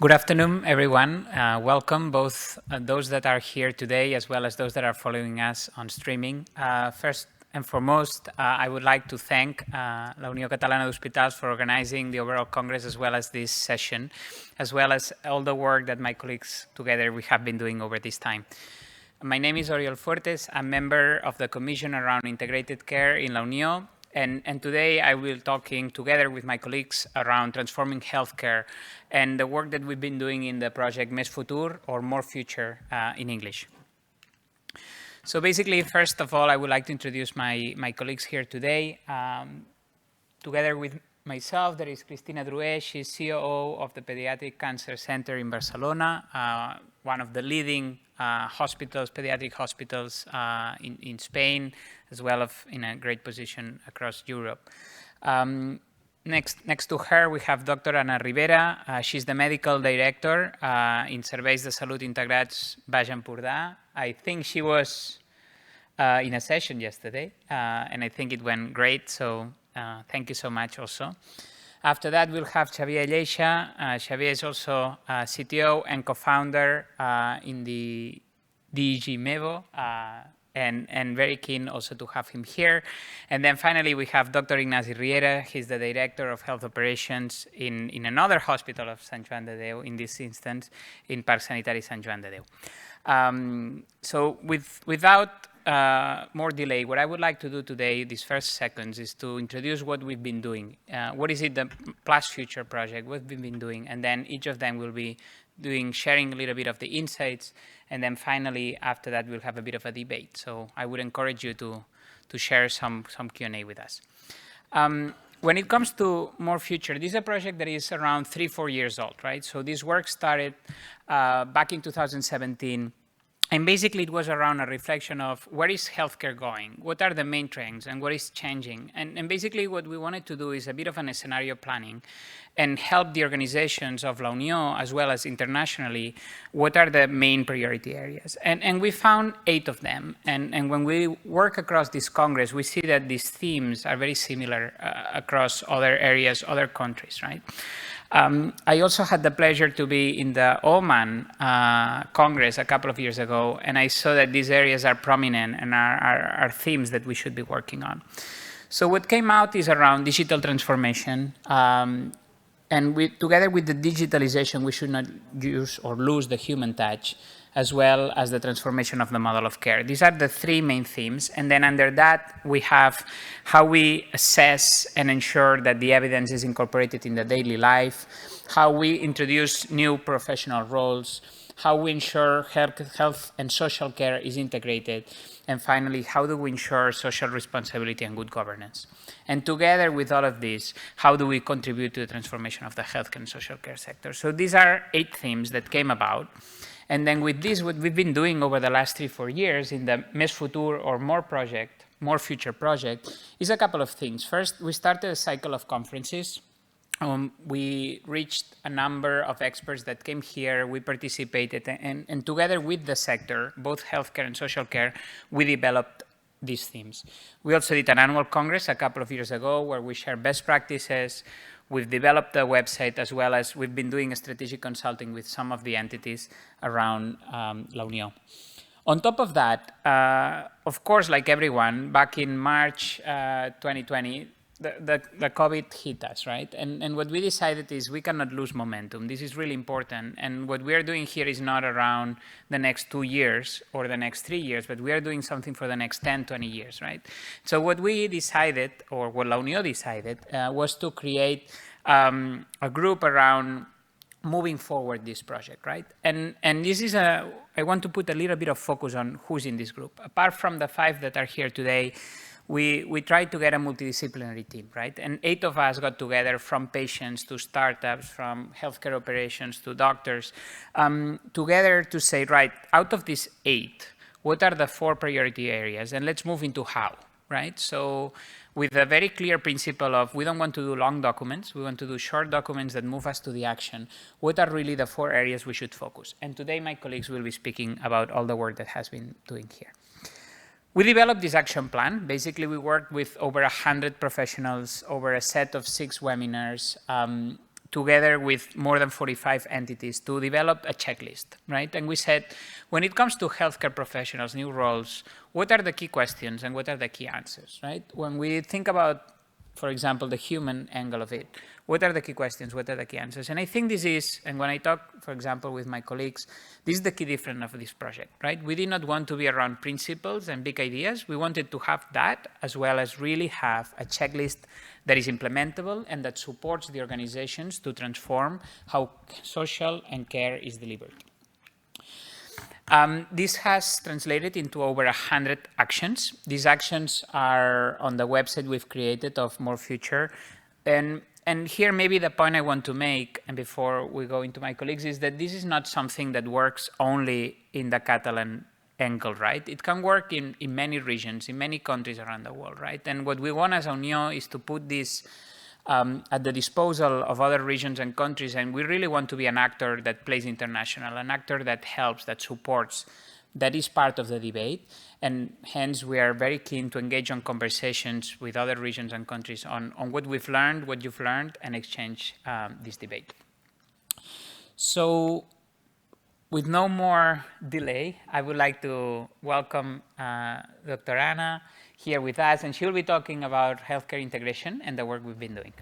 Good afternoon, everyone. Welcome, both those that are here today as well as those that are following us on streaming. First and foremost, I would like to thank la Unió Catalana d'Hospitals for organizing the overall Congress as well as this session, as well as all the work that my colleagues together we have been doing over this time. My name is Oriol Fuertes. I'm member of the Commission around Integrated Care in La Unió. And today I will be talking together with my colleagues around transforming healthcare and the work that we've been doing in the project Més Futur, or More Future in English. So basically, first of all, I would like to introduce my colleagues here today. Together with myself, there is Cristina Drué. She's COO of the Pediatric Cancer Center in Barcelona, one of the leading pediatric hospitals in Spain, as well as in a great position across Europe. Next to her, we have Dr. Ana Rivera. She's the medical director in Serveis de Salut Integrats Baix Empordà. I think she was in a session yesterday, and I think it went great, so thank you so much also. After that, we'll have Xavier Lleixa. Xavier is also CTO and co-founder in the DEG MEVO, and very keen also to have him here. And then finally, we have Dr. Ignasi Riera. He's the Director of Health Operations in another hospital of Sant Joan de Déu, in this instance, in Parc Sanitari Sant Joan de Déu. So without more delay, what I would like to do today, these first seconds, is to introduce what we've been doing. What is it, the Plus Future project, what we've been doing, and then each of them will be sharing a little bit of the insights, and then finally, after that, we'll have a bit of a debate. So I would encourage you to share some Q&A with us. When it comes to More Future, this is a project that is around 3-4 years old, right? So this work started back in 2017. And basically, it was around a reflection of where is healthcare going, what are the main trends, and what is changing. And basically, what we wanted to do is a bit of a scenario planning and help the organizations of La Unió, as well as internationally, what are the main priority areas. And we found 8 of them. And when we work across this Congress, we see that these themes are very similar across other areas, other countries, right? I also had the pleasure to be in the Oman Congress a couple of years ago, and I saw that these areas are prominent and are themes that we should be working on. So what came out is around digital transformation, and together with the digitalization, we should not use or lose the human touch, as well as the transformation of the model of care. These are the 3 main themes, and then under that, we have how we assess and ensure that the evidence is incorporated in the daily life, how we introduce new professional roles, how we ensure health and social care is integrated, and finally, how do we ensure social responsibility and good governance? And together with all of this, how do we contribute to the transformation of the health and social care sector? So these are 8 themes that came about. And then with this, what we've been doing over the last 3-4 years in the Més Futur or More Future project, is a couple of things. First, we started a cycle of conferences. We reached a number of experts that came here, we participated, and together with the sector, both healthcare and social care, we developed these themes. We also did an annual congress a couple of years ago where we share best practices. We've developed a website, as well as we've been doing a strategic consulting with some of the entities around La Unió. On top of that, of course, like everyone, back in March 2020, the COVID hit us, right? And what we decided is we cannot lose momentum. This is really important. And what we are doing here is not around the next 2 years or the next 3 years, but we are doing something for the next 10, 20 years, right? So what we decided, or what La Unió decided, was to create a group around moving forward this project, right? And this is I want to put a little bit of focus on who's in this group. Apart from the 5 that are here today, we tried to get a multidisciplinary team, right? And 8 of us got together, from patients to startups, from healthcare operations to doctors, together to say, right, out of these 8, what are the 4 priority areas? And let's move into how, right? So with a very clear principle of we don't want to do long documents, we want to do short documents that move us to the action. What are really the 4 areas we should focus? And today my colleagues will be speaking about all the work that has been doing here. We developed this action plan. Basically, we worked with over 100 professionals over a set of 6 webinars together with more than 45 entities to develop a checklist, right? And we said, when it comes to healthcare professionals, new roles, what are the key questions and what are the key answers, right? When we think about, for example, the human angle of it, what are the key questions, what are the key answers? And I think this is, and when I talk, for example, with my colleagues, this is the key difference of this project, right? We did not want to be around principles and big ideas. We wanted to have that as well as really have a checklist that is implementable and that supports the organizations to transform how social and care is delivered. This has translated into over 100 actions. These actions are on the website we've created of More Future. And here maybe the point I want to make, and before we go into my colleagues, is that this is not something that works only in the Catalan angle, right? It can work in many regions, in many countries around the world, right? And what we want as Unió is to put this at the disposal of other regions and countries, and we really want to be an actor that plays international, an actor that helps, that supports, that is part of the debate, and hence we are very keen to engage on conversations with other regions and countries on what we've learned, what you've learned, and exchange this debate. So, with no more delay, I would like to welcome Dr. Anna here with us, and she'll be talking about healthcare integration and the work we've been doing.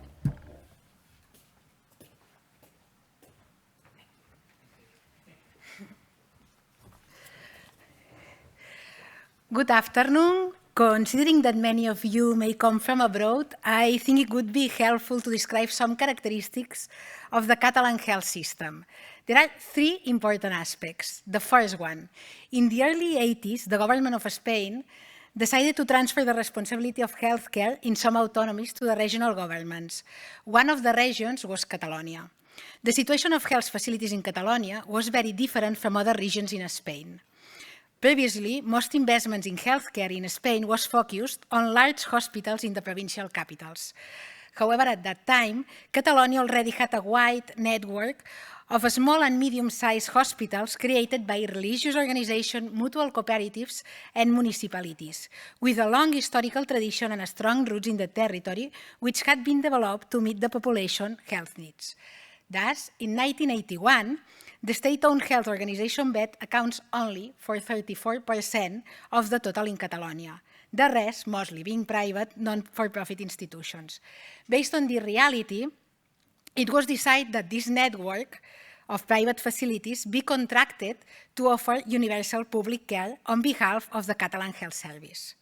Good afternoon. Considering that many of you may come from abroad, I think it would be helpful to describe some characteristics of the Catalan health system. There are three important aspects. The first one, in the early 80s, the government of Spain decided to transfer the responsibility of healthcare in some autonomies to the regional governments. One of the regions was Catalonia. The situation of health facilities in Catalonia was very different from other regions in Spain. Previously, most investments in healthcare in Spain was focused on large hospitals in the provincial capitals. However, at that time, Catalonia already had a wide network of small and medium-sized hospitals created by religious organizations, mutual cooperatives, and municipalities, with a long historical tradition and strong roots in the territory, which had been developed to meet the population health needs. Thus, in 1981, the state-owned health organization BET accounts only for 34% of the total in Catalonia, the rest mostly being private, non-for-profit institutions. Based on the reality, it was decided that this network of private facilities be contracted to offer universal public care on behalf of the Catalan Health Service.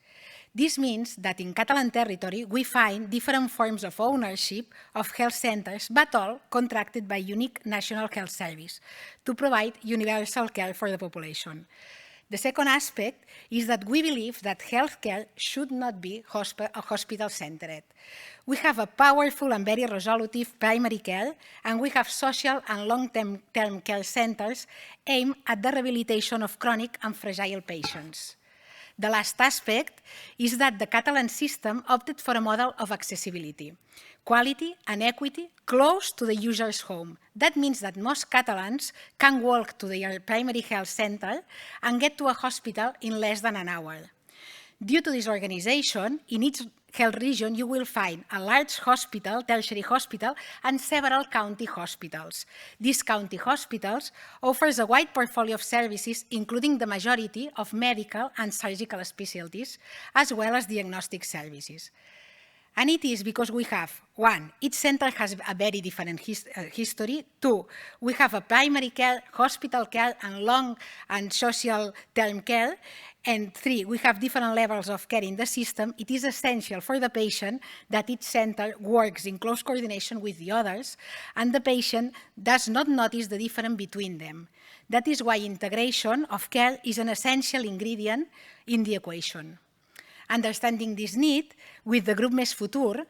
This means that in Catalan territory, we find different forms of ownership of health centers, but all contracted by unique national health service to provide universal care for the population. The second aspect is that we believe that healthcare should not be hospital-centered. We have a powerful and very resolutive primary care, and we have social and long-term care centers aimed at the rehabilitation of chronic and fragile patients. The last aspect is that the Catalan system opted for a model of accessibility, quality and equity close to the user's home. That means that most Catalans can walk to their primary health center and get to a hospital in less than an hour. Due to this organization, in each health region, you will find a large hospital, tertiary hospital, and several county hospitals. These county hospitals offers a wide portfolio of services, including the majority of medical and surgical specialties, as well as diagnostic services. And it is because we have, one, each center has a very different history. Two, we have a primary care, hospital care, and long and social term care. And three, we have different levels of care in the system. It is essential for the patient that each center works in close coordination with the others, and the patient does not notice the difference between them. That is why integration of care is an essential ingredient in the equation. Understanding this need, with the group Més Futur,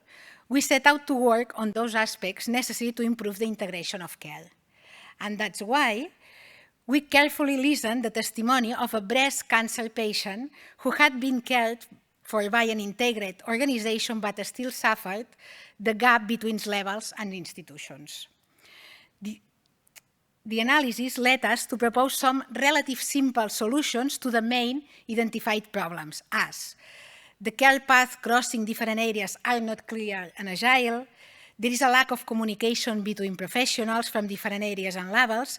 we set out to work on those aspects necessary to improve the integration of care. And that's why we carefully listened to the testimony of a breast cancer patient who had been cared for by an integrated organization but still suffered the gap between levels and institutions. The analysis led us to propose some relatively simple solutions to the main identified problems, as the care path crossing different areas are not clear and agile, There is a lack of communication between professionals from different areas and levels,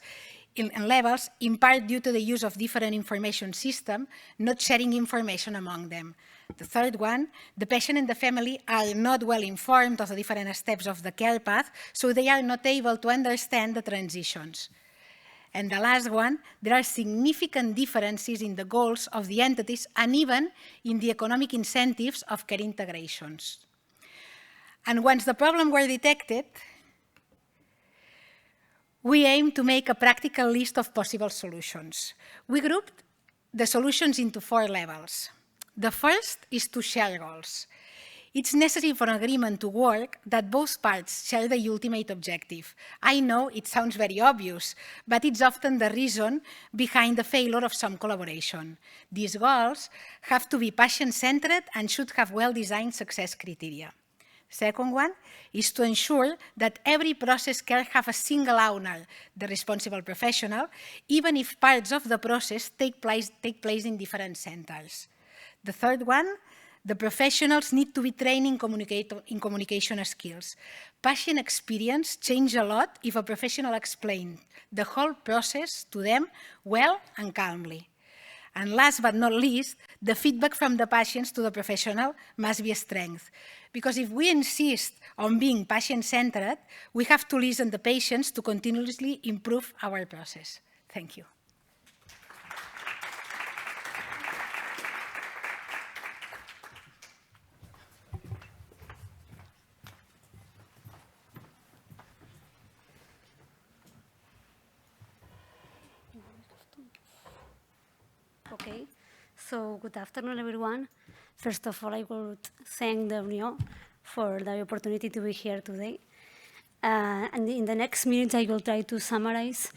in part due to the use of different information systems, not sharing information among them. The third one, the patient and the family are not well informed of the different steps of the care path, so they are not able to understand the transitions. And the last one, there are significant differences in the goals of the entities and even in the economic incentives of care integrations. And once the problems were detected, we aim to make a practical list of possible solutions. We grouped the solutions into 4 levels. The first is to share goals. It's necessary for an agreement to work that both parts share the ultimate objective. I know it sounds very obvious, but it's often the reason behind the failure of some collaboration. These goals have to be patient-centered and should have well-designed success criteria. Second one is to ensure that every process can have a single owner, the responsible professional, even if parts of the process take place in different centers. The third one, the professionals need to be trained in communication skills. Patient experience changes a lot if a professional explains the whole process to them well and calmly. And last but not least, the feedback from the patients to the professional must be a strength. Because if we insist on being patient-centered, we have to listen to the patients to continuously improve our process. Thank you. Okay, so good afternoon, everyone. First of all, I would thank the Unió for the opportunity to be here today. And in the next minutes, I will try to summarize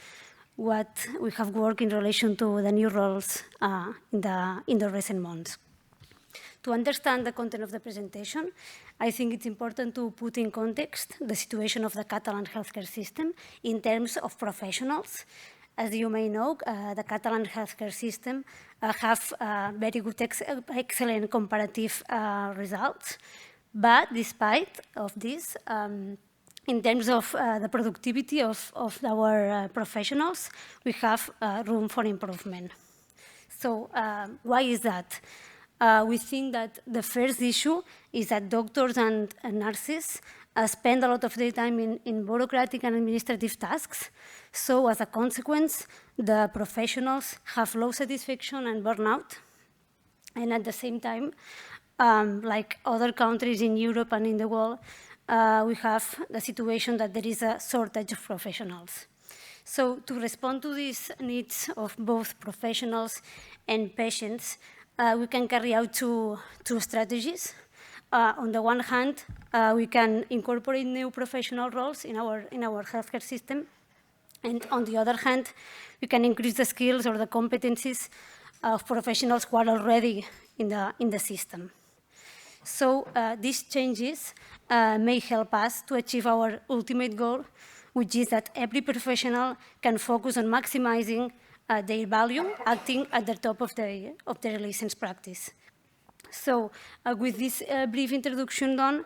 what we have worked in relation to the new roles in the recent months. To understand the content of the presentation, I think it's important to put in context the situation of the Catalan healthcare system in terms of professionals. As you may know, the Catalan healthcare system have very good, excellent comparative results. But despite of this, in terms of the productivity of our professionals, we have room for improvement. So why is that? We think that the first issue is that doctors and nurses spend a lot of their time in bureaucratic and administrative tasks. So as a consequence, the professionals have low satisfaction and burnout. And at the same time, like other countries in Europe and in the world, we have the situation that there is a shortage of professionals. So to respond to these needs of both professionals and patients, we can carry out two strategies. On the one hand, we can incorporate new professional roles in our healthcare system. And on the other hand, we can increase the skills or the competencies of professionals who are already in the system. So these changes may help us to achieve our ultimate goal, which is that every professional can focus on maximizing their value, acting at the top of their license practice. So with this brief introduction done,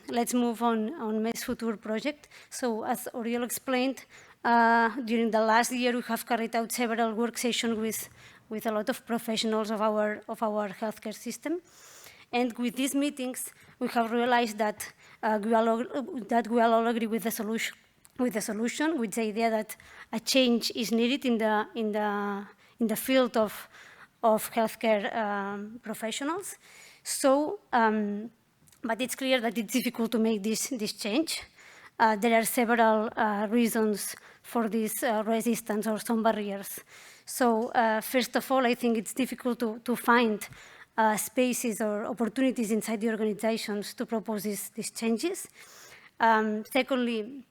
let's move on Mes Futur project. So as Oriol explained, during the last year, we have carried out several work sessions with a lot of professionals of our healthcare system. And with these meetings, we have realized that we all agree with the solution, with the idea that a change is needed in the field of healthcare professionals. So, but it's clear that it's difficult to make this change. There are several reasons for this resistance or some barriers. So first of all, I think it's difficult to find spaces or opportunities inside the organizations to propose these changes. Secondly,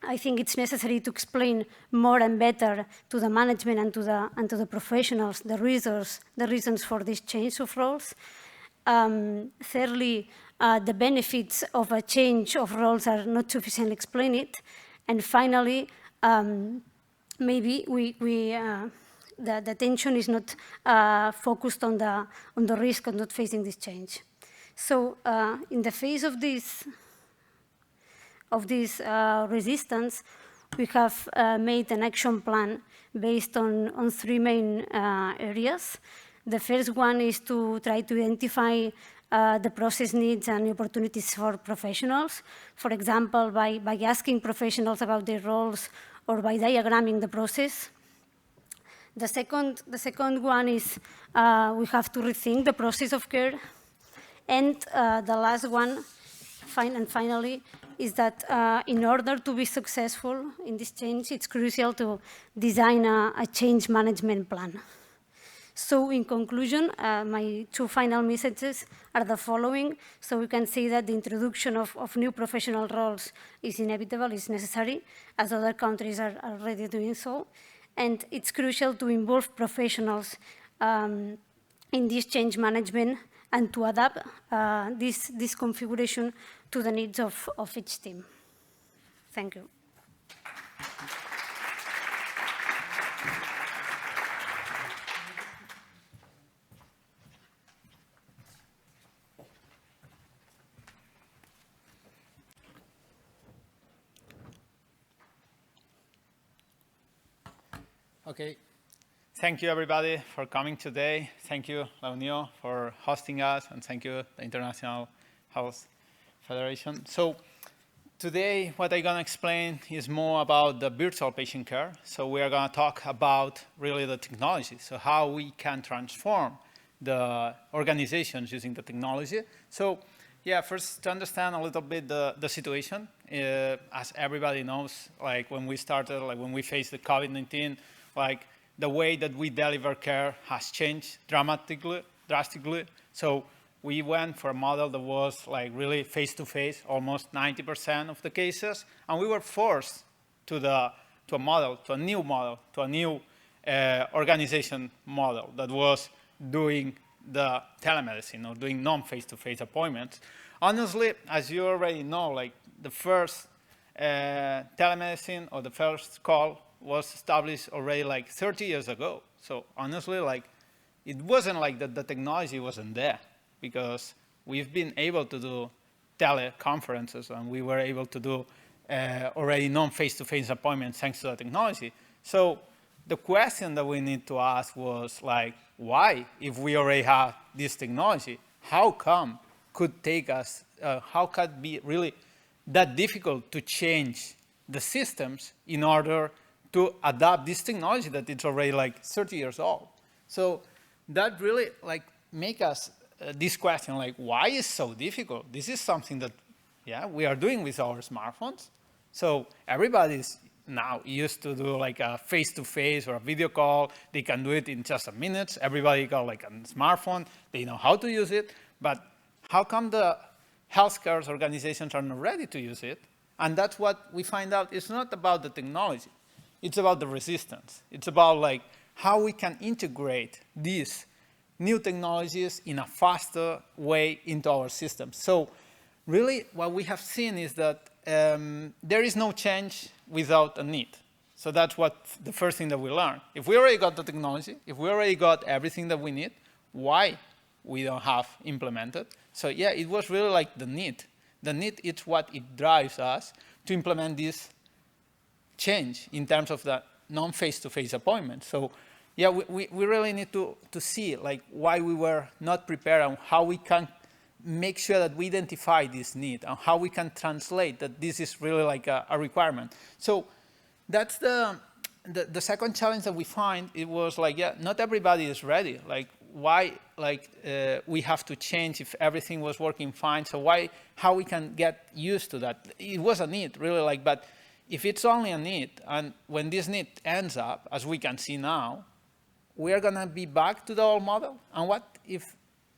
I think it's necessary to explain more and better to the management and to the professionals the reasons for this change of roles. Thirdly, the benefits of a change of roles are not sufficiently explained. And finally, maybe the attention is not focused on the risk of not facing this change. So in the face of this, of this resistance, we have made an action plan based on 3 main areas. The first one is to try to identify the process needs and opportunities for professionals. For example, by asking professionals about their roles or by diagramming the process. The second one is we have to rethink the process of care. And the last one, finally, is that in order to be successful in this change, it's crucial to design a change management plan. So in conclusion, my 2 final messages are the following. So we can see that the introduction of new professional roles is inevitable, is necessary, as other countries are already doing so. And it's crucial to involve professionals in this change management and to adapt this configuration to the needs of each team. Thank you. Okay. Thank you, everybody, for coming today. Thank you, La Unió, for hosting us, and thank you, the International Health Federation. So today, what I'm going to explain is more about the virtual patient care. So we are going to talk about really the technology, so how we can transform the organizations using the technology. So yeah, first to understand a little bit the situation. As everybody knows, like when we started, like when we faced the COVID-19, like the way that we deliver care has changed drastically. So we went for a model that was like really face-to-face, almost 90% of the cases, and we were forced to a model, to a new model, to a new organization model that was doing the telemedicine or doing non-face-to-face appointments. Honestly, as you already know, like the first telemedicine or the first call was established already like 30 years ago. So honestly, like it wasn't like that the technology wasn't there, because we've been able to do teleconferences and we were able to do already non-face-to-face appointments thanks to the technology. So the question that we need to ask was like, why, if we already have this technology, how come could take us, how could it be really that difficult to change the systems in order to adapt this technology that it's already like 30 years old? So that really like make us this question, like, why is so difficult? This is something that, yeah, we are doing with our smartphones. So everybody's now used to do like a face-to-face or a video call. They can do it in just a minute. Everybody got like a smartphone. They know how to use it. But how come the healthcare organizations are not ready to use it? And that's what we find out. It's not about the technology. It's about the resistance. It's about like how we can integrate these new technologies in a faster way into our systems. So really what we have seen is that there is no change without a need. So that's what the first thing that we learned. If we already got the technology, if we already got everything that we need, why we don't have implemented? So yeah, it was really like the need. The need is what it drives us to implement this change in terms of the non-face-to-face appointment. So yeah, we really need to see like why we were not prepared and how we can make sure that we identify this need and how we can translate that this is really like a requirement. So that's the second challenge that we find. It was like, yeah, not everybody is ready. Like why like we have to change if everything was working fine? So how we can get used to that? It was a need really, like, but if it's only a need, and when this need ends up, as we can see now, we are gonna be back to the old model. And what if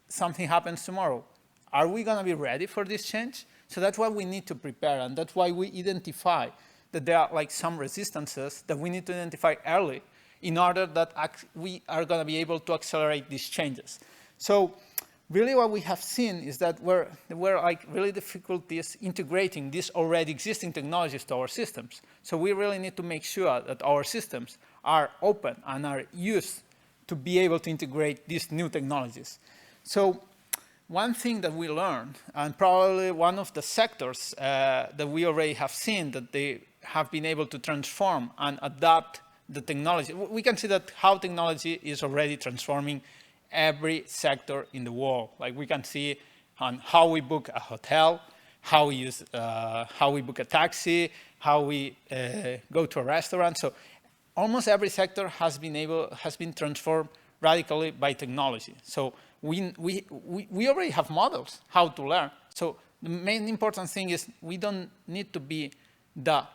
something happens tomorrow? Are we gonna be ready for this change? So that's why we need to prepare, and that's why we identify that there are like some resistances that we need to identify early in order that we are gonna be able to accelerate these changes. So really what we have seen is that there were like really difficulties integrating these already existing technologies to our systems. So we really need to make sure that our systems are open and are used to be able to integrate these new technologies. So one thing that we learned, and probably one of the sectors that we already have seen that they have been able to transform and adapt the technology. We can see that how technology is already transforming every sector in the world. Like we can see on how we book a hotel, how we book a taxi, how we go to a restaurant. So almost every sector has been transformed radically by technology. So we already have models how to learn. So the main important thing is we don't need to be the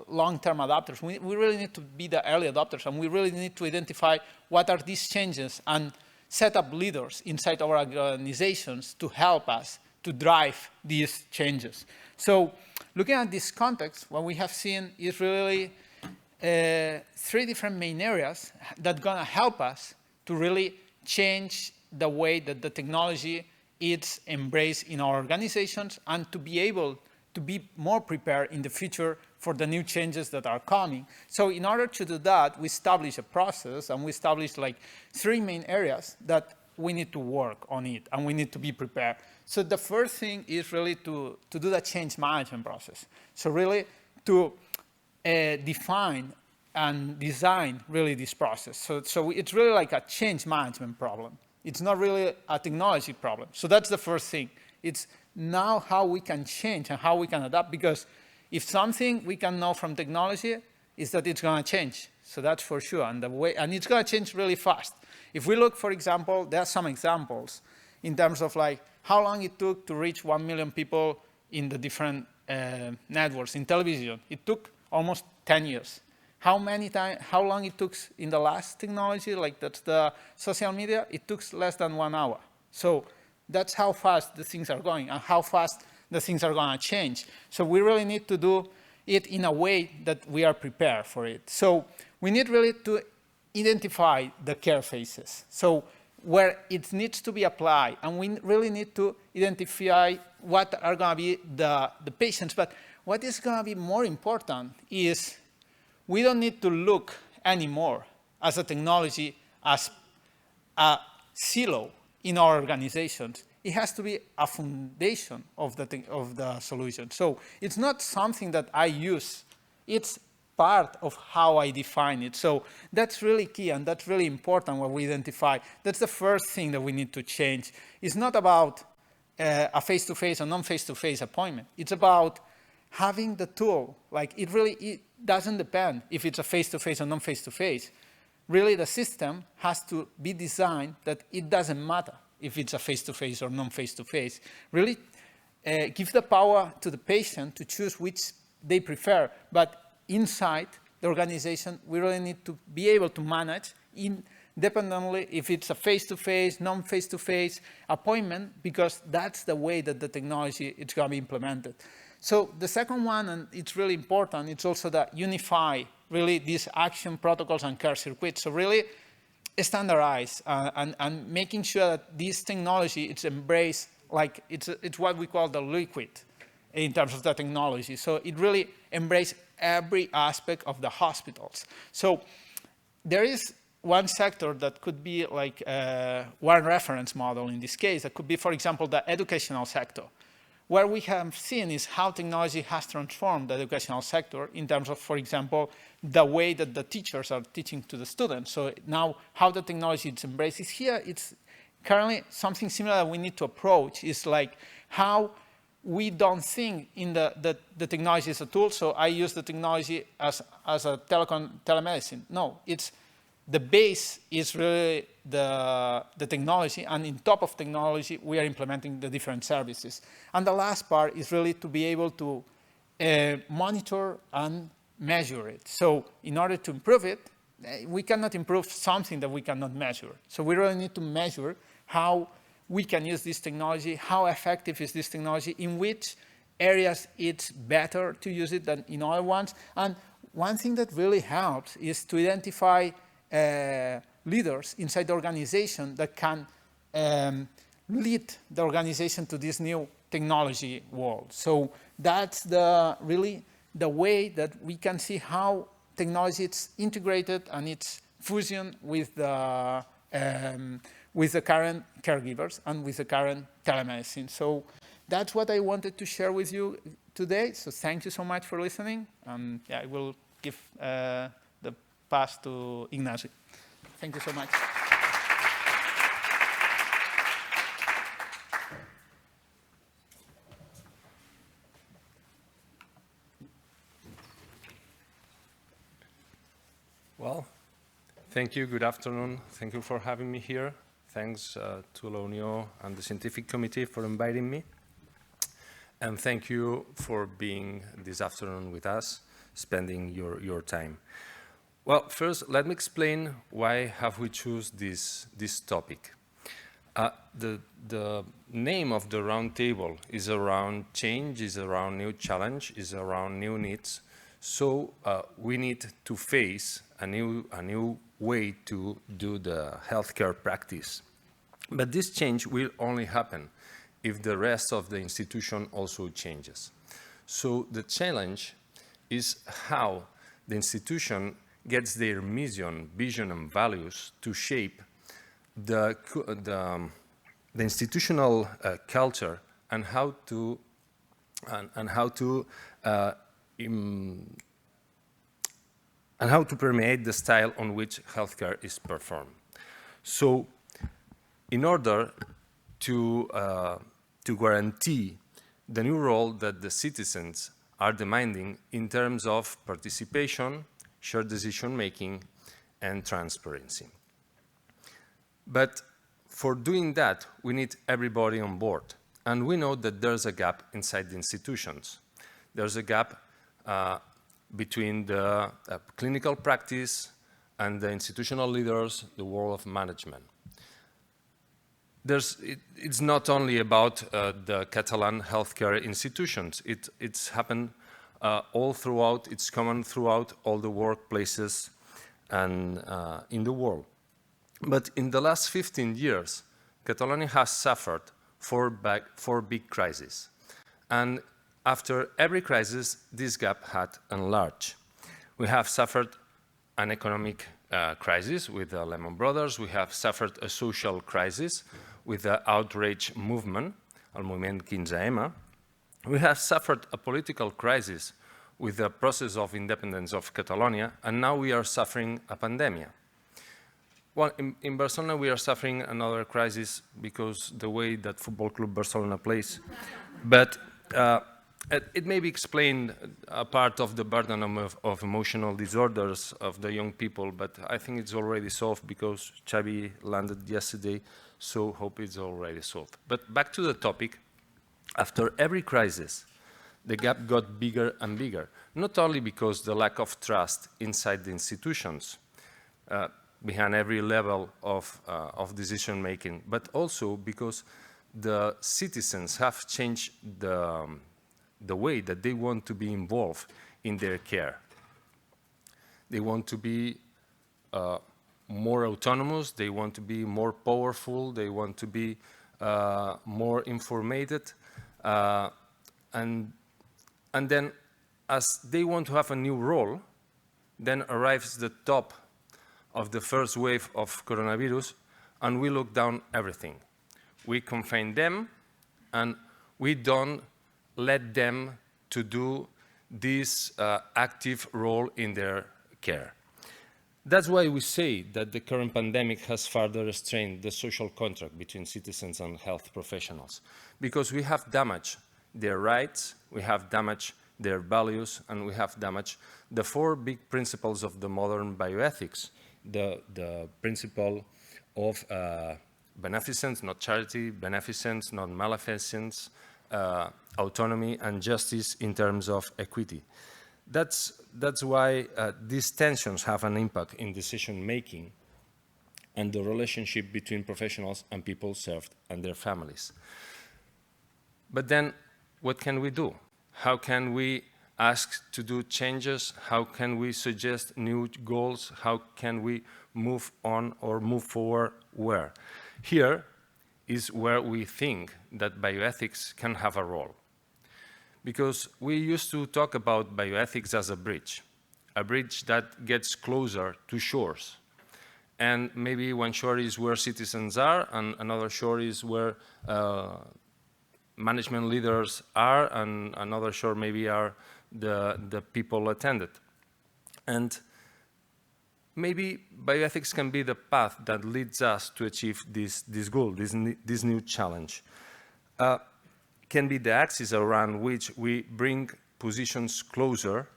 long-term adopters. We really need to be the early adopters, and we really need to identify what are these changes and set up leaders inside our organizations to help us to drive these changes. So looking at this context, what we have seen is really 3 different main areas that are going to help us to really change the way that the technology is embraced in our organizations and to be able to be more prepared in the future for the new changes that are coming. So in order to do that, we establish a process, and we establish like 3 main areas that we need to work on it and we need to be prepared. So the first thing is really to do the change management process. So really to define and design really this process. So it's really like a change management problem. It's not really a technology problem. So that's the first thing. It's now how we can change and how we can adapt, because if something we can know from technology is that it's going to change. So that's for sure, and it's going to change really fast. If we look, for example, there are some examples in terms of like how long it took to reach 1 million people in the different networks in television. It took almost 10 years. How long it took in the last technology, like that's the social media, it took less than 1 hour. So that's how fast the things are going and how fast the things are going to change. So we really need to do it in a way that we are prepared for it. So we need really to identify the care phases. So where it needs to be applied, and we really need to identify what are going to be the patients. But what is going to be more important is we don't need to look anymore as a technology as a silo in our organizations. It has to be a foundation of the solution. So it's not something that I use. It's part of how I define it. So that's really key, and that's really important when we identify. That's the first thing that we need to change. It's not about a face-to-face or non-face-to-face appointment. It's about having the tool. Like it doesn't depend if it's a face-to-face or non-face-to-face. Really, the system has to be designed that it doesn't matter if it's a face-to-face or non-face-to-face. Really give the power to the patient to choose which they prefer. But inside the organization, we really need to be able to manage independently if it's a face-to-face, non-face-to-face appointment, because that's the way that the technology is going to be implemented. So the second one, and it's really important, it's also that unify really these action protocols and care circuits. So really standardize and making sure that this technology is embraced, like it's what we call the liquid in terms of the technology. So it really embraces every aspect of the hospitals. So there is one sector that could be like one reference model in this case. That could be, for example, the educational sector. Where we have seen is how technology has transformed the educational sector in terms of, for example, the way that the teachers are teaching to the students. So now how the technology is embraced is here. It's currently something similar that we need to approach is like how we don't think in the technology as a tool. So I use the technology as a telemedicine. No, it's the base is really the technology, and in top of technology, we are implementing the different services. And the last part is really to be able to monitor and measure it. So in order to improve it, we cannot improve something that we cannot measure. So we really need to measure how we can use this technology, how effective is this technology, in which areas it's better to use it than in other ones. And one thing that really helps is to identify leaders inside the organization that can lead the organization to this new technology world. So that's really the way that we can see how technology is integrated and it's fusion with the with the current caregivers and with the current telemedicine. So that's what I wanted to share with you today. So thank you so much for listening. Yeah, I will give the pass to Ignacio. Thank you so much. Well, thank you. Good afternoon. Thank you for having me here. Thanks to Unió and the scientific committee for inviting me. And thank you for being this afternoon with us, spending your time. Well, first, let me explain why have we choose this topic. The name of the round table is around change, is around new challenge, is around new needs. So we need to face a new way to do the healthcare practice. But this change will only happen if the rest of the institution also changes. So the challenge is how the institution gets their mission, vision, and values to shape the institutional culture and how to permeate the style on which healthcare is performed. So, in order to guarantee the new role that the citizens are demanding in terms of participation, shared decision-making, and transparency. But for doing that, we need everybody on board. And we know that there's a gap inside the institutions. There's a gap between the clinical practice and the institutional leaders, the world of management. It's not only about the Catalan healthcare institutions. It's happened all throughout, it's common throughout all the workplaces and in the world. But in the last 15 years, Catalonia has suffered four big crises. And after every crisis, this gap had enlarged. We have suffered an economic crisis with the Lehman Brothers. We have suffered a social crisis with the outrage movement, el moviment 15M. We have suffered a political crisis with the process of independence of Catalonia, and now we are suffering a pandemic. Well, in Barcelona, we are suffering another crisis because the way that Football Club Barcelona plays. But it may be explained a part of the burden of emotional disorders of the young people, but I think it's already solved because Xavi landed yesterday, so hope it's already solved. But back to the topic, after every crisis, the gap got bigger and bigger, not only because the lack of trust inside the institutions, behind every level of decision-making, but also because the citizens have changed the way that they want to be involved in their care. They want to be more autonomous, they want to be more powerful, they want to be more informated, and then as they want to have a new role, then arrives the top of the first wave of coronavirus, and we lock down everything. We confine them, and we don't let them to do this active role in their care. That's why we say that the current pandemic has further strained the social contract between citizens and health professionals, because we have damaged their rights, we have damaged their values, and we have damaged the four big principles of the modern bioethics, the principle of beneficence, not charity, beneficence, not maleficence, autonomy, and justice in terms of equity. That's why these tensions have an impact in decision-making and the relationship between professionals and people served and their families. But then, what can we do? How can we ask to do changes? How can we suggest new goals? How can we move on or move forward where? Here is where we think that bioethics can have a role. Because we used to talk about bioethics as a bridge that gets closer to shores. And maybe one shore is where citizens are, and another shore is where management leaders are, and another shore maybe are the people attended. And maybe bioethics can be the path that leads us to achieve this goal, this new challenge. Can be the axis around which we bring positions closer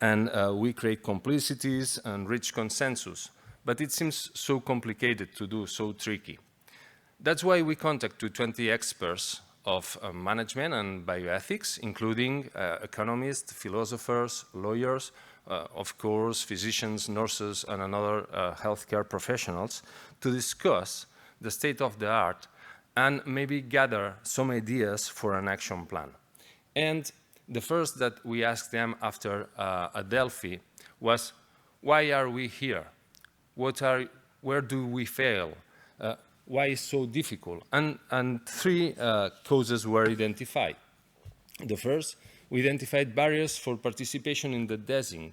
and we create complicities and reach consensus. But it seems so complicated to do, so tricky. That's why we contacted 20 experts of management and bioethics, including economists, philosophers, lawyers, of course, physicians, nurses, and other healthcare professionals, to discuss the state of the art and maybe gather some ideas for an action plan. And the first that we asked them after Adelphi was, why are we here? Where do we fail? Why is so difficult? And three causes were identified. The first, we identified barriers for participation in the design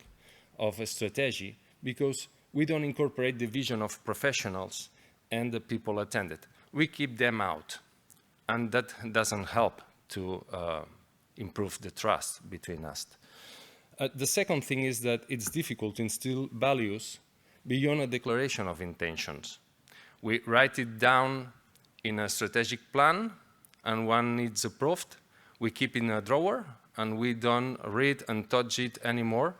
of a strategy because we don't incorporate the vision of professionals and the people attended. We keep them out, and that doesn't help to improve the trust between us. The second thing is that it's difficult to instill values beyond a declaration of intentions. We write it down in a strategic plan, and when it's approved, we keep it in a drawer, and we don't read and touch it anymore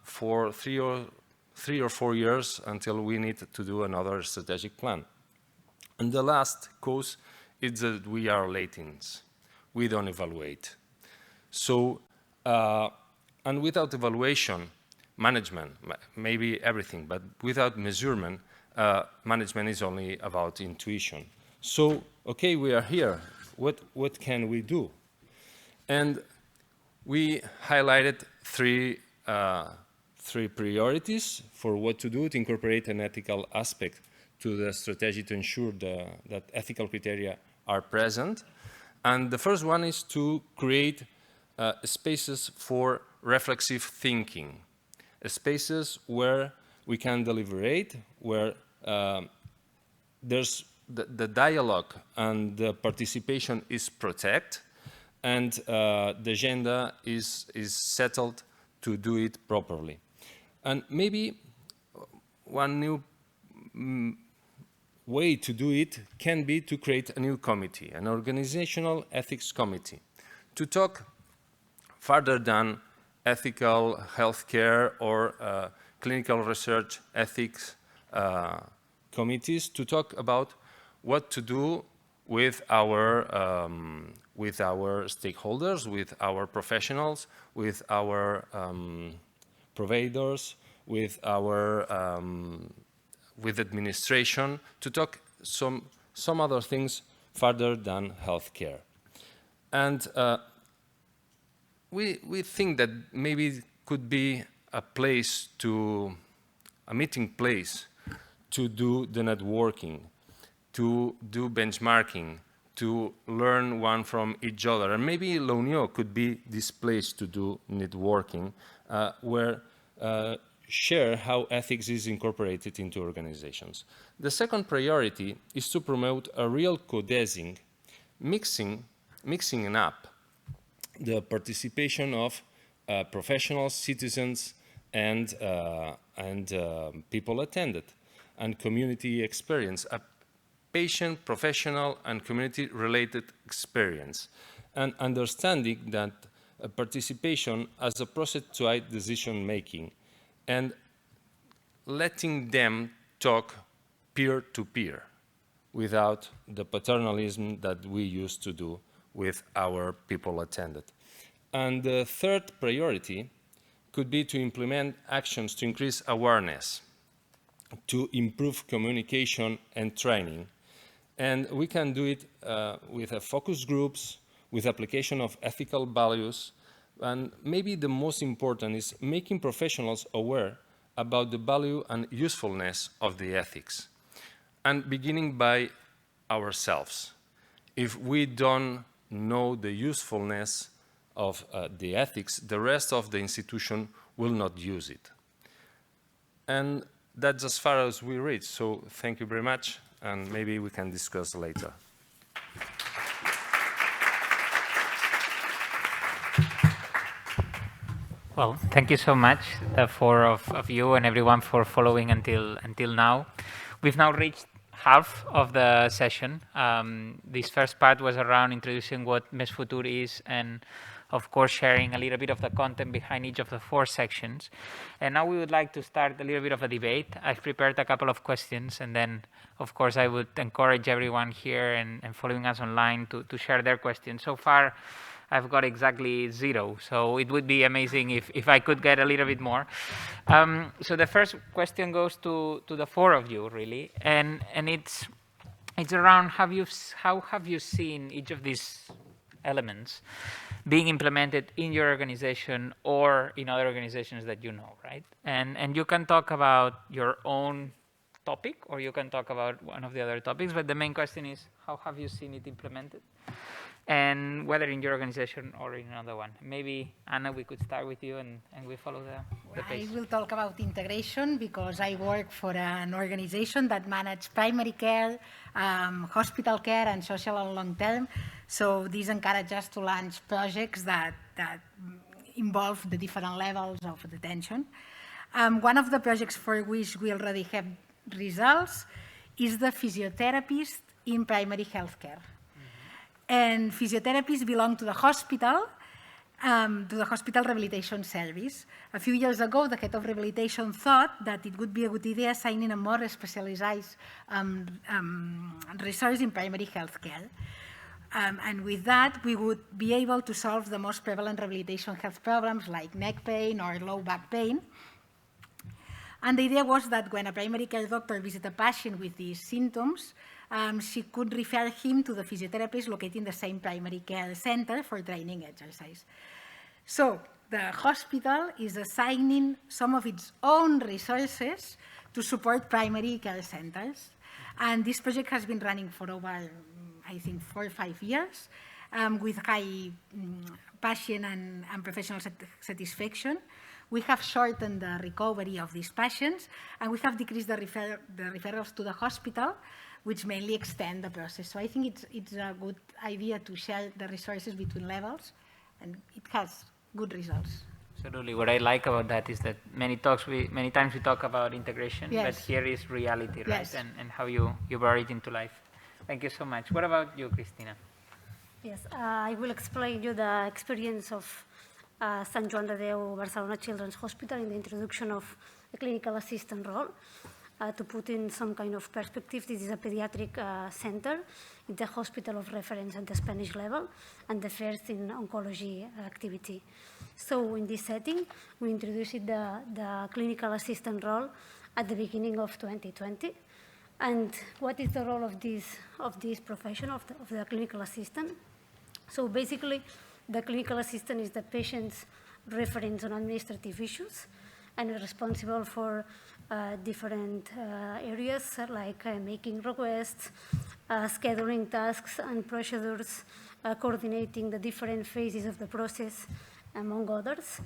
for three or 4 years until we need to do another strategic plan. And the last cause is that we are latents. We don't evaluate. So, and without evaluation, management, maybe everything, but without measurement, management is only about intuition. So, okay, we are here. What can we do? And we highlighted three priorities for what to do to incorporate an ethical aspect to the strategy to ensure that ethical criteria are present. And the first one is to create spaces for reflexive thinking, spaces where we can deliberate, where there's the dialogue and the participation is protected, and the agenda is settled to do it properly. And maybe one new way to do it can be to create a new committee, an organizational ethics committee, to talk further than ethical healthcare or clinical research ethics committees, to talk about what to do with our stakeholders, with our professionals, with our providers, with our with administration, to talk some other things further than healthcare. And we think that maybe it could be a meeting place to do the networking, to do benchmarking, to learn one from each other. And maybe La Unió could be this place to do networking, where share how ethics is incorporated into organizations. The second priority is to promote a real co-design, mixing up the participation of professionals, citizens, and people attended, and community experience, a patient, professional, and community-related experience, and understanding that participation as a process to aid decision-making, and letting them talk peer-to-peer without the paternalism that we used to do with our people attended. And the third priority could be to implement actions to increase awareness, to improve communication and training. And we can do it with focus groups, with application of ethical values, and maybe the most important is making professionals aware about the value and usefulness of the ethics, and beginning by ourselves. If we don't know the usefulness of the ethics, the rest of the institution will not use it. And that's as far as we reach. So thank you very much, and maybe we can discuss later. Well, thank you so much, the four of you and everyone for following until now. We've now reached half of the session. This first part was around introducing what Mes Futur is and, of course, sharing a little bit of the content behind each of the 4 sections. And now we would like to start a little bit of a debate. I've prepared a couple of questions, and then, of course, I would encourage everyone here and following us online to share their questions. So far, I've got exactly 0, so it would be amazing if I could get a little bit more. So the first question goes to the 4 of you, really, and it's around how have you seen each of these elements being implemented in your organization or in other organizations that you know, right? And you can talk about your own topic, or you can talk about one of the other topics, but the main question is, how have you seen it implemented? And whether in your organization or in another one. Maybe, Anna, we could start with you and we follow the pace. I will talk about integration because I work for an organization that manages primary care, hospital care, and social and long term. So this encourages us to launch projects that involve the different levels of detention. One of the projects for which we already have results is the physiotherapist in primary health care. And physiotherapists belong to the hospital rehabilitation service. A few years ago, the head of rehabilitation thought that it would be a good idea assigning a more specialized resource in primary health care. And with that, we would be able to solve the most prevalent rehabilitation health problems like neck pain or low back pain. And the idea was that when a primary care doctor visits a patient with these symptoms, she could refer him to the physiotherapist located in the same primary care center for training exercise. So the hospital is assigning some of its own resources to support primary care centers. And this project has been running for over, I think, 4 or 5 years with high patient and professional satisfaction. We have shortened the recovery of these patients, and we have decreased the referrals to the hospital, which mainly extend the process. So I think it's a good idea to share the resources between levels, and it has good results. Absolutely. What I like about that is that many times we talk about integration, yes. But here is reality, right? Yes. And how you brought it into life. Thank you so much. What about you, Cristina? Yes, I will explain you the experience of Sant Joan de Déu Barcelona Children's Hospital in the introduction of the clinical assistant role. To put in some kind of perspective, this is a pediatric center. It's a hospital of reference at the Spanish level and the first in oncology activity. So in this setting, we introduced the clinical assistant role at the beginning of 2020. And what is the role of this profession, of the clinical assistant? So basically, the clinical assistant is the patient's reference on administrative issues and is responsible for different areas like making requests, scheduling tasks and procedures, coordinating the different phases of the process, among others,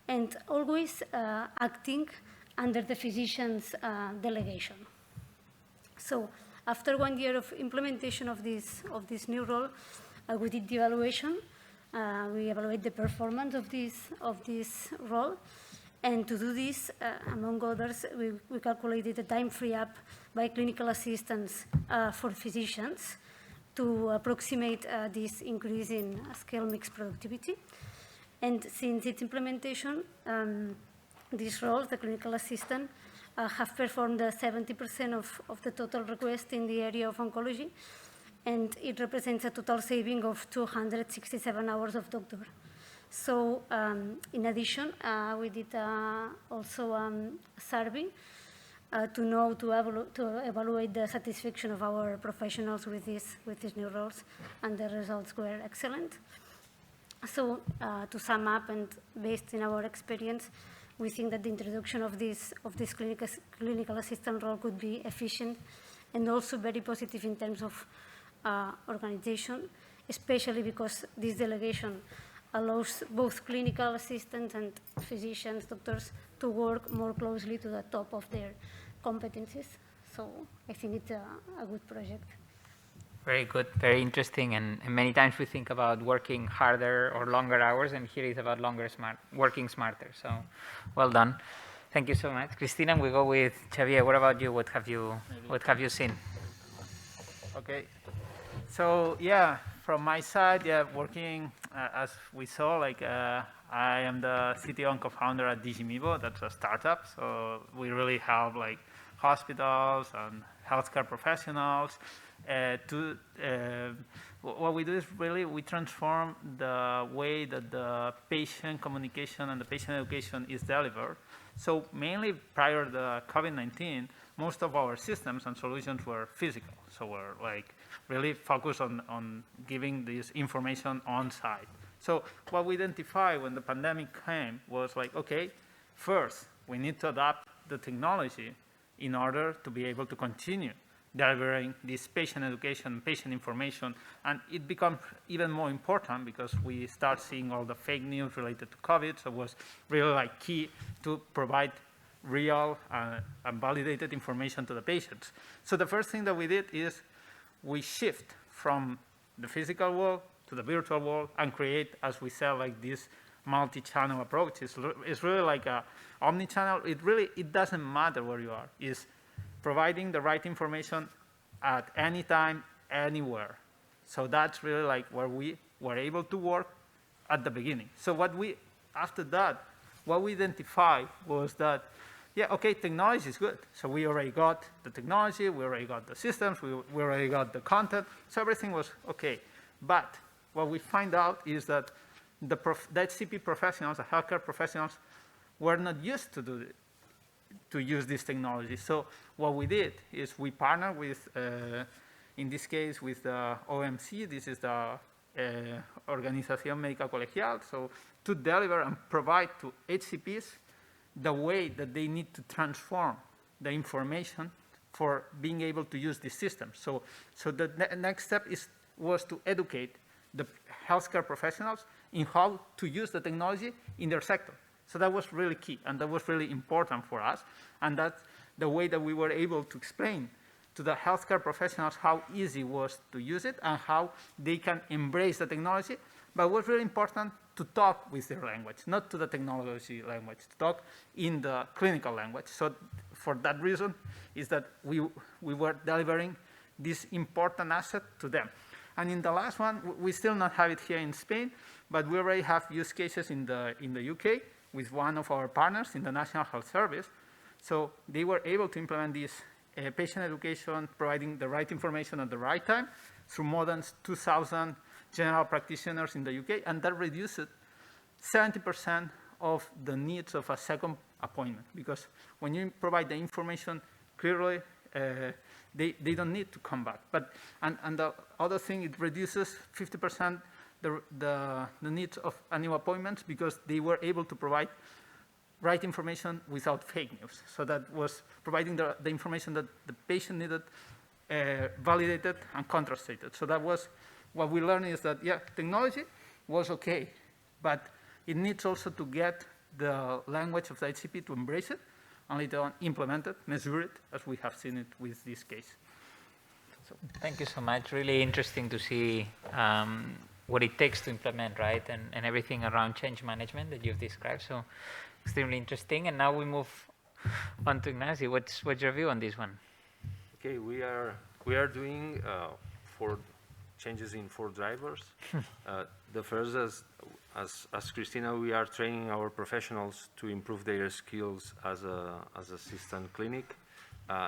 and always acting under the physician's delegation. So after 1 year of implementation of this new role, we did the evaluation. We evaluate the performance of this role. And to do this, among others, we calculated the time free up by clinical assistants for physicians to approximate this increase in scale mixed productivity. And since its implementation, these roles, the clinical assistant, have performed 70% of the total request in the area of oncology, and it represents a total saving of 267 hours of doctor. So in addition, we did also a survey to evaluate the satisfaction of our professionals with these new roles, and the results were excellent. So to sum up, and based in our experience, we think that the introduction of this clinical assistant role could be efficient and also very positive in terms of organization, especially because this delegation allows both clinical assistants and physicians, doctors, to work more closely to the top of their competencies. So I think it's a good project. Very good, very interesting, and many times we think about working harder or longer hours, and here it's about working smarter. So, well done. Thank you so much, Cristina. We go with Xavier. What about you? What have you seen? Okay. So yeah, from my side, yeah, working as we saw, like I am the CTO and co-founder at Digimivo. That's a startup. So we really help like hospitals and healthcare professionals. What we do is really we transform the way that the patient communication and the patient education is delivered. So mainly prior to the COVID-19, most of our systems and solutions were physical. So we're like really focused on giving this information on site. So what we identified when the pandemic came was like, okay, first we need to adapt the technology in order to be able to continue delivering this patient education, patient information, and it becomes even more important because we start seeing all the fake news related to COVID, so it was really like key to provide real and validated information to the patients. So the first thing that we did is we shift from the physical world to the virtual world and create, as we said, like this multi-channel approach. It's really like a omni-channel. It doesn't matter where you are. It's providing the right information at any time, anywhere. So that's really like where we were able to work at the beginning. So after that, what we identified was that, yeah, okay, technology is good. So we already got the technology, we already got the systems, we already got the content, so everything was okay. But what we find out is that the HCP professionals, the healthcare professionals, were not used to use this technology. So what we did is we partnered with, in this case, with the OMC. This is the Organización Médica Colegial. So to deliver and provide to HCPs the way that they need to transform the information for being able to use this system. So the next step was to educate the healthcare professionals in how to use the technology in their sector. So that was really key, and that was really important for us. And that's the way that we were able to explain to the healthcare professionals how easy it was to use it and how they can embrace the technology. But it was really important to talk with their language, not to the technology language, to talk in the clinical language. So for that reason is that we were delivering this important asset to them. And in the last one, we still not have it here in Spain, but we already have use cases in the UK with one of our partners in the National Health Service. So they were able to implement this patient education, providing the right information at the right time through more than 2,000 general practitioners in the UK, and that reduced 70% of the needs of a second appointment. Because when you provide the information clearly, they don't need to come back. And the other thing, it reduces 50% the needs of annual appointments because they were able to provide right information without fake news. So that was providing the information that the patient needed, validated and contrasted. So that was what we learned is that, yeah, technology was okay, but it needs also to get the language of the HCP to embrace it and later on implement it, measure it, as we have seen it with this case. So, thank you so much. Really interesting to see what it takes to implement, right? And everything around change management that you've described. So extremely interesting. And now we move on to Ignacio. What's your view on this one? Okay, we are doing 4 changes in 4 drivers. The first, as Cristina, we are training our professionals to improve their skills as assistant clinic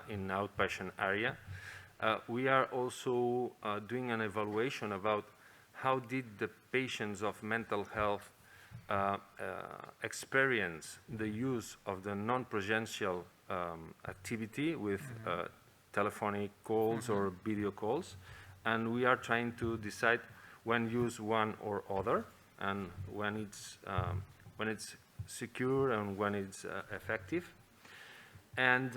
in outpatient area. We are also doing an evaluation about how did the patients of mental health experience the use of the non-presential activity with telephonic calls or video calls, and we are trying to decide when use one or other, and when it's secure and when it's effective. And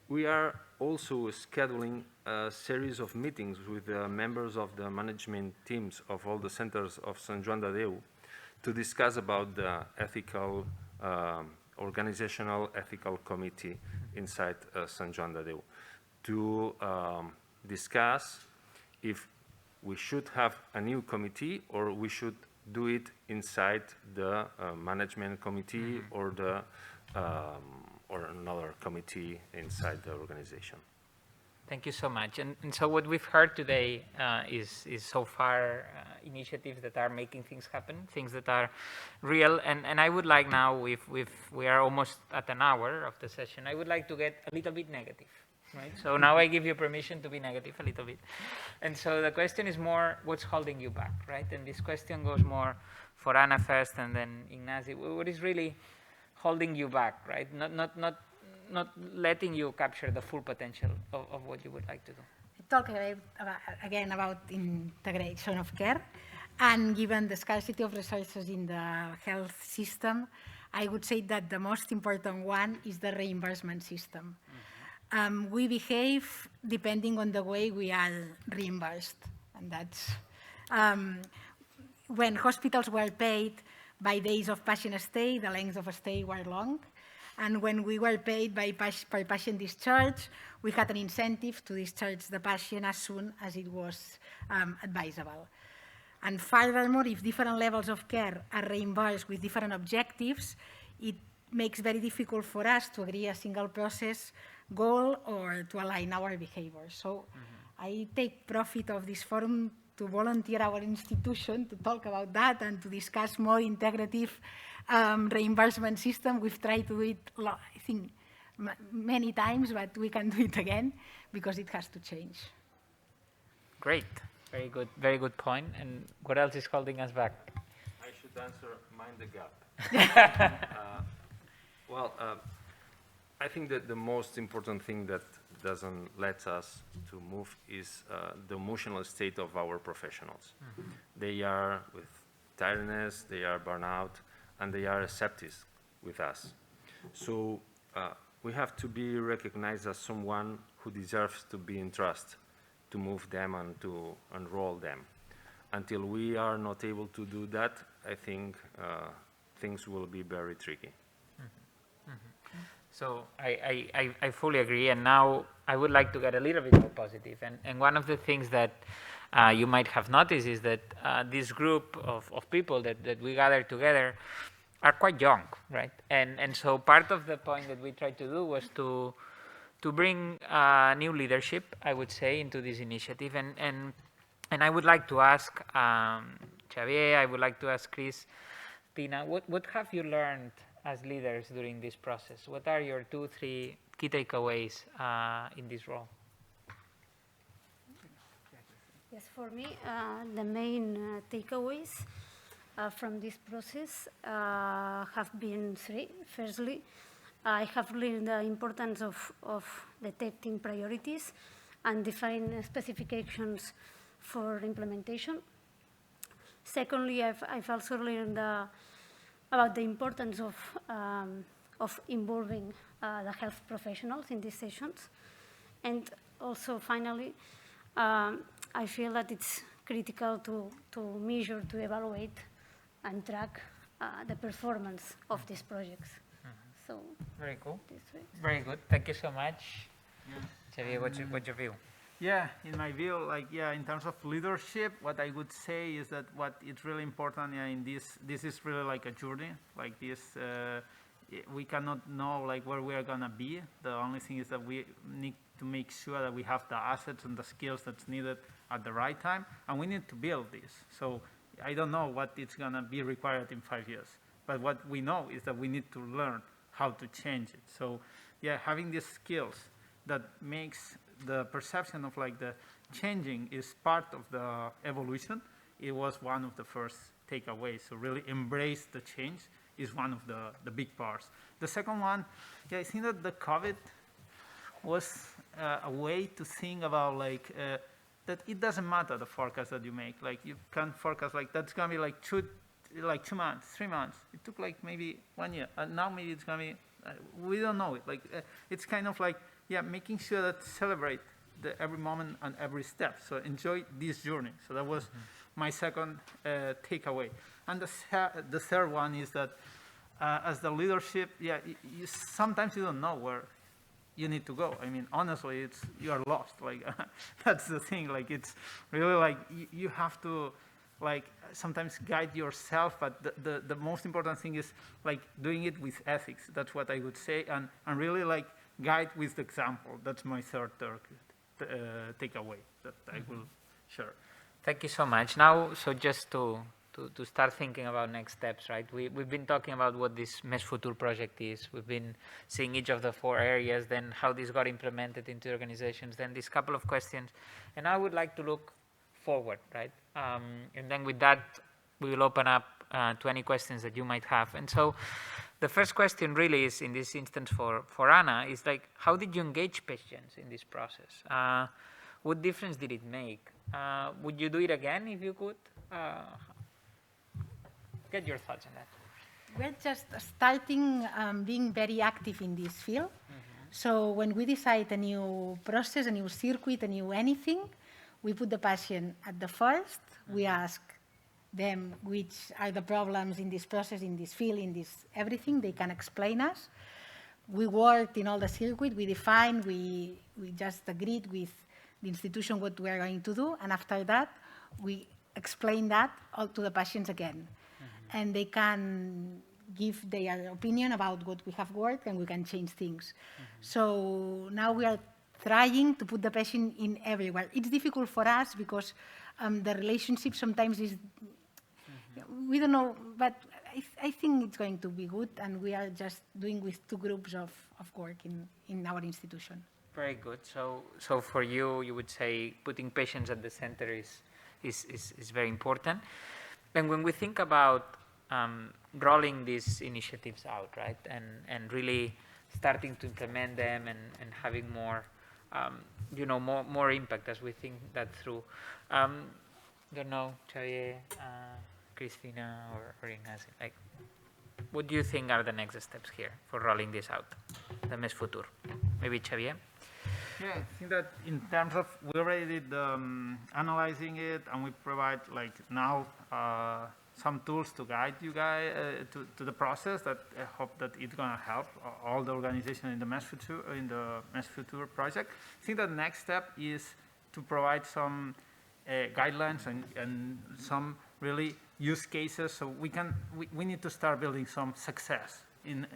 we are also scheduling a series of meetings with the members of the management teams of all the centers of Sant Joan de Déu to discuss about the ethical organizational ethical committee inside Sant Joan de Déu to discuss if we should have a new committee or we should do it inside the management committee or the or another committee inside the organization. Thank you so much. And so what we've heard today is so far initiatives that are making things happen, things that are real. And I would like now, if we are almost at an hour of the session, I would like to get a little bit negative. Right? So now I give you permission to be negative a little bit. And so the question is more, what's holding you back, right? And this question goes more for Anna first and then Ignacy. What is really holding you back, right? Not letting you capture the full potential of what you would like to do. Talk again about integration of care, and given the scarcity of resources in the health system, I would say that the most important one is the reimbursement system. We behave depending on the way we are reimbursed, and that's when hospitals were paid by days of patient stay, the length of stay were long, and when we were paid by patient discharge, we had an incentive to discharge the patient as soon as it was advisable. And furthermore, if different levels of care are reimbursed with different objectives, it makes very difficult for us to agree a single process goal or to align our behavior. So I take profit of this forum to volunteer our institution to talk about that and to discuss more integrative reimbursement system. We've tried to do it, I think, many times, but we can do it again because it has to change. Great. Very good point. And what else is holding us back? I should answer mind the gap. I think that the most important thing that doesn't let us to move is the emotional state of our professionals. They are with tiredness, they are burnout, and they are skeptics with us. So we have to be recognized as someone who deserves to be in trust, to move them and to enroll them. Until we are not able to do that, I think things will be very tricky. So I fully agree, and now I would like to get a little bit more positive. And one of the things that you might have noticed is that this group of people that we gather together are quite young, right? And so part of the point that we tried to do was to bring new leadership, I would say, into this initiative. And I would like to ask Xavier, I would like to ask Chris, Tina, what have you learned as leaders during this process? What are your 2-3 key takeaways in this role? Yes, for me, the main takeaways from this process have been 3. Firstly, I have learned the importance of detecting priorities and define specifications for implementation. Secondly, I've also learned about the importance of involving the health professionals in these sessions. And also, finally, I feel that it's critical to measure, to evaluate, and track the performance of these projects. So very cool. Very good. Thank you so much. Xavier, what's your view? Yeah, in my view, in terms of leadership, what I would say is that what is really important in this is really like a journey. Like this, we cannot know where we are gonna be. The only thing is that we need to make sure that we have the assets and the skills that's needed at the right time, and we need to build this. So I don't know what it's gonna be required in 5 years, but what we know is that we need to learn how to change it. So yeah, having these skills that makes the perception of the changing is part of the evolution. It was one of the first takeaways. So really embrace the change is one of the big parts. The second one, I think that the COVID was a way to think about that it doesn't matter the forecast that you make. You can't forecast that's gonna be 2 months, 3 months. It took maybe 1 year, and now maybe it's gonna be. We don't know it. It's kind of making sure that celebrate every moment and every step. So enjoy this journey. So that was my second takeaway. And the third one is that as the leadership, yeah, sometimes you don't know where you need to go. I mean, honestly, you are lost. Like, that's the thing. Like, it's really like you have to, like, sometimes guide yourself. But the most important thing is like doing it with ethics. That's what I would say, and really like guide with the example. That's my third takeaway that I will share. Thank you so much. Now, so just to start thinking about next steps, right? We've been talking about what this Mes Futur project is. We've been seeing each of the 4 areas, then how this got implemented into organizations, then these couple of questions. And I would like to look forward, right? And then with that, we will open up to any questions that you might have. And so the first question really is, in this instance for Anna, is like, how did you engage patients in this process? What difference did it make? Would you do it again if you could? Get your thoughts on that. We're just starting being very active in this field. So when we decide a new process, a new circuit, a new anything, we put the patient at the first. We ask them which are the problems in this process, in this field, in this everything. They can explain us. We worked in all the circuit. We defined. We just agreed with the institution what we are going to do, and after that, we explain that all to the patients again. And they can give their opinion about what we have worked, and we can change things. So now we are trying to put the patient in everywhere. It's difficult for us because the relationship sometimes is, we don't know, but I think it's going to be good, and we are just doing with 2 groups of work in our institution. Very good. So for you, you would say putting patients at the center is very important. And when we think about rolling these initiatives out, right, and really starting to implement them and having more, more impact as we think that through. Don't know, Xavier, Cristina, or Ignacio. Like, what do you think are the next steps here for rolling this out, the Mes Futur? Maybe Xavier. Yeah, I think that in terms of, we already did analyzing it, and we provide like now some tools to guide you guys to the process that I hope that it's going to help all the organization in the Mes Futur project. I think the next step is to provide some guidelines and some really use cases, so we need to start building some success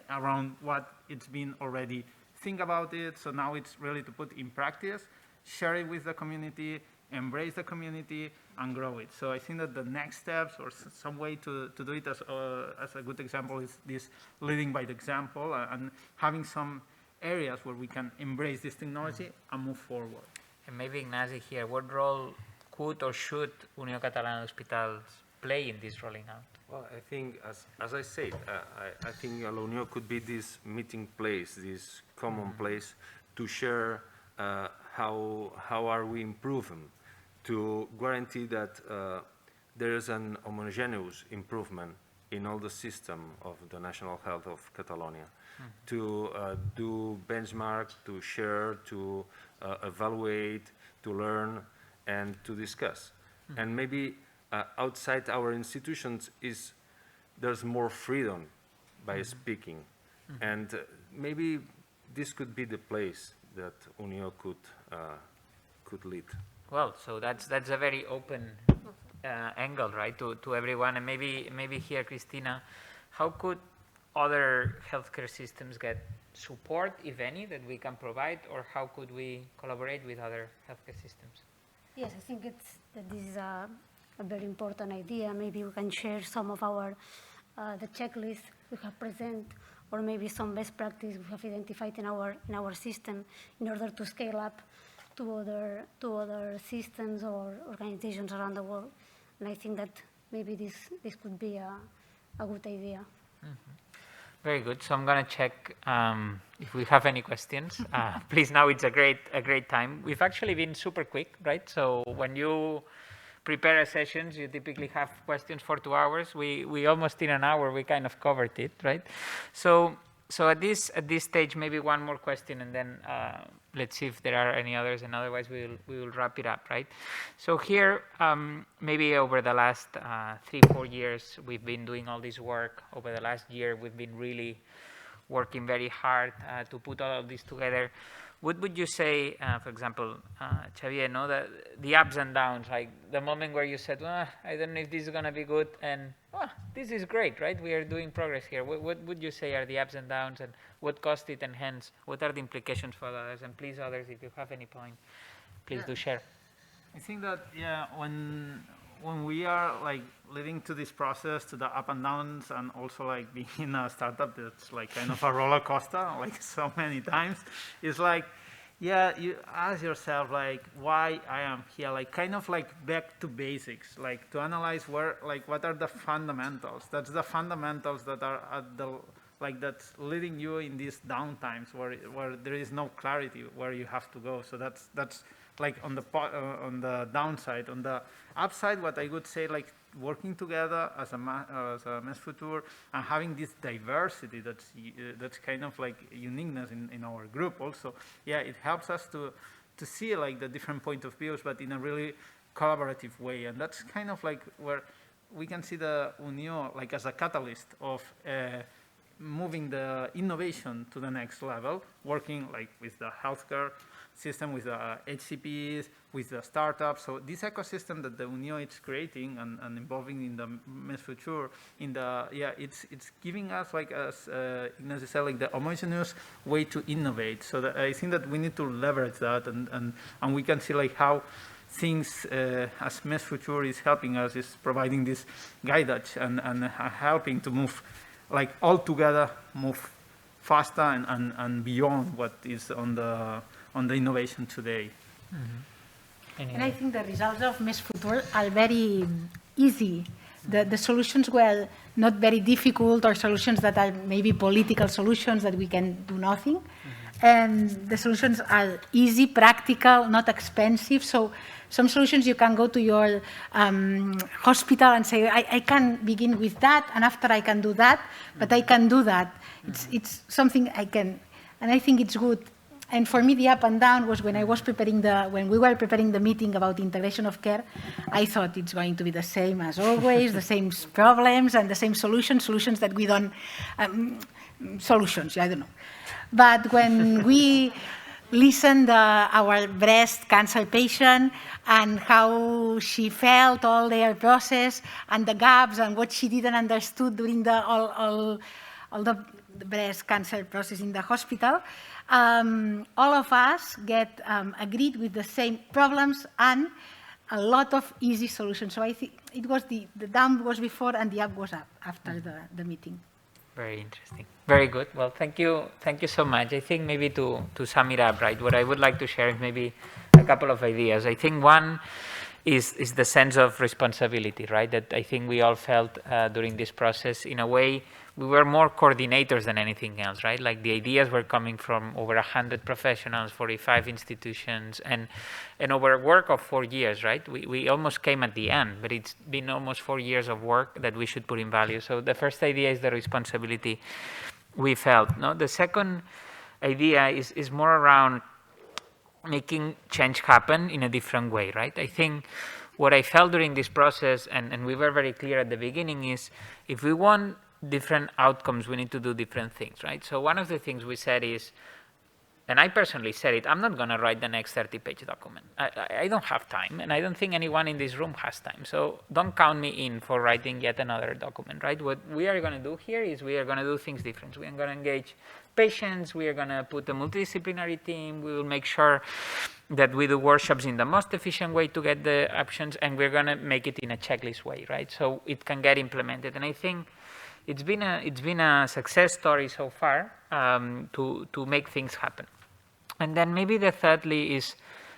around what it's been already. Think about it, so now it's really to put in practice, share it with the community, embrace the community, and grow it. So I think that the next steps, or some way to do it as a good example, is this leading by the example, and having some areas where we can embrace this technology and move forward. And maybe Ignacio here, what role could or should Unió Catalana hospitals play in this rolling out? Well, I think, as I said, I think La Unió could be this meeting place, this common place to share how are we improving, to guarantee that there is an homogeneous improvement in all the system of the national health of Catalonia, to do benchmark, to share, to evaluate, to learn, and to discuss. And maybe outside our institutions there's more freedom by speaking, and maybe this could be the place that Unió could lead. Well, so that's a very open angle, right, to everyone. And maybe here, Cristina, how could other healthcare systems get support, if any, that we can provide, or how could we collaborate with other healthcare systems? Yes, I think that this is a very important idea. Maybe we can share some of our the checklist we have present, or maybe some best practice we have identified in our system in order to scale up to other systems or organizations around the world. And I think that maybe this could be a good idea. Very good. So I'm going to check if we have any questions. Please, now it's a great time. We've actually been super quick, right? So when you prepare sessions, you typically have questions for 2 hours. We almost in an hour, we kind of covered it, right? So so at this stage, maybe one more question, and then let's see if there are any others, and otherwise we will wrap it up, right? So here, maybe over the last 3-4 years, we've been doing all this work. Over the last year, we've been really working very hard to put all of this together. What would you say, for example, Xavier, no, the ups and downs, like the moment where you said, well, I don't know if this is going to be good, and this is great, right? We are doing progress here. What would you say are the ups and downs, and what caused it, and hence, what are the implications for others? And please, others, if you have any point, please do share. I think that, yeah, when we are like leading to this process, to the up and downs, and also like being in a startup that's like kind of a roller coaster, like so many times, it's like, yeah, you ask yourself like, why I am here, like kind of like back to basics, like to analyze where, like what are the fundamentals. That's the fundamentals that are at the, like that's leading you in these downtimes where there is no clarity where you have to go. So that's like on the downside. On the upside, what I would say, like working together as a Mes Futur and having this diversity that's kind of like uniqueness in our group also. Yeah, it helps us to see like the different point of views, but in a really collaborative way. And that's kind of like where we can see the Unió like as a catalyst of moving the innovation to the next level, working like with the healthcare system, with the HCPs, with the startups. So this ecosystem that the Unió is creating and involving in the Mes Futur, it's giving us, like as Ignacio said, like the homogeneous way to innovate. So that I think that we need to leverage that, and we can see like how things as Mes Futur is helping us, is providing this guidance and helping to move like all together, move faster and beyond what is on the innovation today. Mm-hmm. And I think the results of Mes Futur are very easy. The solutions were not very difficult, or solutions that are maybe political solutions that we can do nothing. Mm-hmm. And the solutions are easy, practical, not expensive. So some solutions you can go to your hospital and say, I can begin with that, and after I can do that, but I can do that. It's something I can, and I think it's good. And for me, the up and down was when I was preparing when we were preparing the meeting about integration of care, I thought it's going to be the same as always, the same problems and the same solutions that we don't, solutions, I don't know. But when we listened our breast cancer patient and how she felt all their process and the gaps and what she didn't understood during all the breast cancer process in the hospital, all of us get agreed with the same problems and a lot of easy solutions. So I think it was the down was before and the up was up after the meeting. Very interesting. Very good. Well, thank you so much. I think maybe to sum it up, right, what I would like to share is maybe a couple of ideas. I think one is the sense of responsibility, right, that I think we all felt during this process. In a way, we were more coordinators than anything else, right? Like the ideas were coming from over 100 professionals, 45 institutions, and over a work of 4 years, right? We almost came at the end, but it's been almost 4 years of work that we should put in value. So the first idea is the responsibility we felt. No? The second idea is more around making change happen in a different way, right? I think what I felt during this process, and we were very clear at the beginning, is if we want different outcomes, we need to do different things, right? So one of the things we said is, and I personally said it, I'm not going to write the next 30-page document. I don't have time, and I don't think anyone in this room has time. So don't count me in for writing yet another document, right? What we are going to do here is we are going to do things different. We are going to engage patients. We are going to put a multidisciplinary team. We will make sure that we do workshops in the most efficient way to get the options, and we're going to make it in a checklist way, right? So it can get implemented. And I think it's been a success story so far to make things happen. And then maybe the thirdly is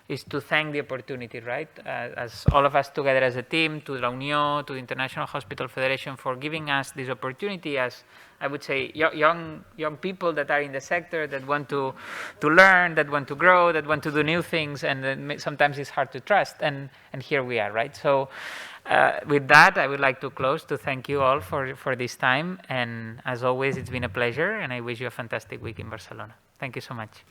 is to thank the opportunity, right? As all of us together as a team, to La Unió, to the International Hospital Federation for giving us this opportunity as, I would say, young people that are in the sector that want to learn, that want to grow, that want to do new things, and sometimes it's hard to trust, and here we are, right? So with that, I would like to close to thank you all for this time, and as always, it's been a pleasure, and I wish you a fantastic week in Barcelona. Thank you so much.